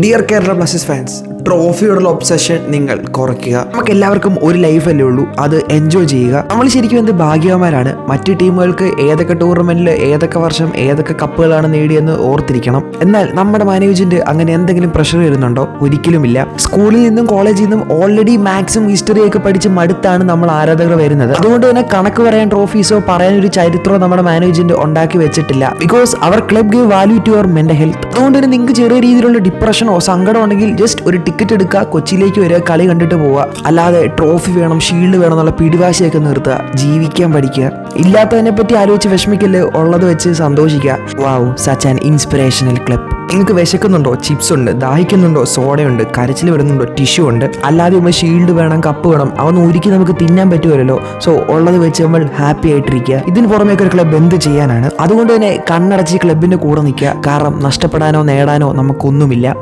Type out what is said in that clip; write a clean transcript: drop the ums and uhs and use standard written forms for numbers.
Dear Kerala blasters fans, ട്രോഫിയോടുള്ള obsession നിങ്ങൾ കുറയ്ക്കുക. നമുക്ക് എല്ലാവർക്കും ഒരു ലൈഫ് അല്ലേ ഉള്ളൂ, അത് എൻജോയ് ചെയ്യുക. നമ്മൾ ശരിക്കും എന്ത് ഭാഗ്യവാന്മാരാണ്. മറ്റു ടീമുകൾക്ക് ഏതൊക്കെ ടൂർണമെന്റിൽ ഏതൊക്കെ വർഷം ഏതൊക്കെ കപ്പുകളാണ് നേടിയെന്ന് ഓർത്തിരിക്കണം. എന്നാൽ നമ്മുടെ മാനേജ്മെന്റ് അങ്ങനെ എന്തെങ്കിലും പ്രഷർ വരുന്നുണ്ടോ? ഒരിക്കലുമില്ല. സ്കൂളിൽ നിന്നും കോളേജിൽ നിന്നും ഓൾറെഡി മാക്സിമം ഹിസ്റ്ററിയൊക്കെ പഠിച്ച് മടുത്താണ് നമ്മൾ ആരാധകർ വരുന്നത്. അതുകൊണ്ട് തന്നെ കണക്ക് പറയാൻ ട്രോഫീസോ പറയാൻ ഒരു ചരിത്രമോ നമ്മുടെ മാനേജ്മെന്റ് ഉണ്ടാക്കി വെച്ചിട്ടില്ല. ബിക്കോസ് അവർ club give value to your mental health. അതുകൊണ്ട് തന്നെ നിങ്ങൾക്ക് ചെറിയ രീതിയിലുള്ള ഡിപ്രഷനോ സങ്കടം ഉണ്ടെങ്കിൽ ജസ്റ്റ് ഒരു ടിക്കറ്റ് എടുക്കുക, കൊച്ചിയിലേക്ക് വരിക, കളി കണ്ടിട്ട് പോവുക. അല്ലാതെ ട്രോഫി വേണം, ഷീൽഡ് വേണം എന്നുള്ള പിടിവാശിയൊക്കെ നിർത്തുക. ജീവിക്കാൻ പഠിക്കുക. ഇല്ലാത്തതിനെ പറ്റി ആലോചിച്ച് വിഷമിക്കല്ലേ, ഉള്ളത് വെച്ച് സന്തോഷിക്കുക. വാവ്, സച്ച് ആൻ ഇൻസ്പിറേഷണൽ ക്ലബ്. നിങ്ങൾക്ക് വിശക്കുന്നുണ്ടോ? ചിപ്സ് ഉണ്ട്. ദാഹിക്കുന്നുണ്ടോ? സോഡയുണ്ട്. കരച്ചിൽ വരുന്നുണ്ടോ? ടിഷ്യൂ ഉണ്ട്. അല്ലാതെ നമ്മൾ ഷീൽഡ് വേണം, കപ്പ് വേണം, അതൊന്നും ഒരിക്കലും നമുക്ക് തിന്നാൻ പറ്റുമല്ലോ. സോ ഉള്ളത് വെച്ച് നമ്മൾ ഹാപ്പി ആയിട്ടിരിക്കുക. ഇതിന് പുറമേക്ക് ഒരു ക്ലബ് എന്ത് ചെയ്യാനാണ്? അതുകൊണ്ട് തന്നെ കണ്ണടച്ച് ക്ലബിന്റെ കൂടെ നിൽക്കുക. കാരണം നഷ്ടപ്പെടാനോ നേടാനോ നമുക്കൊന്നുമില്ല.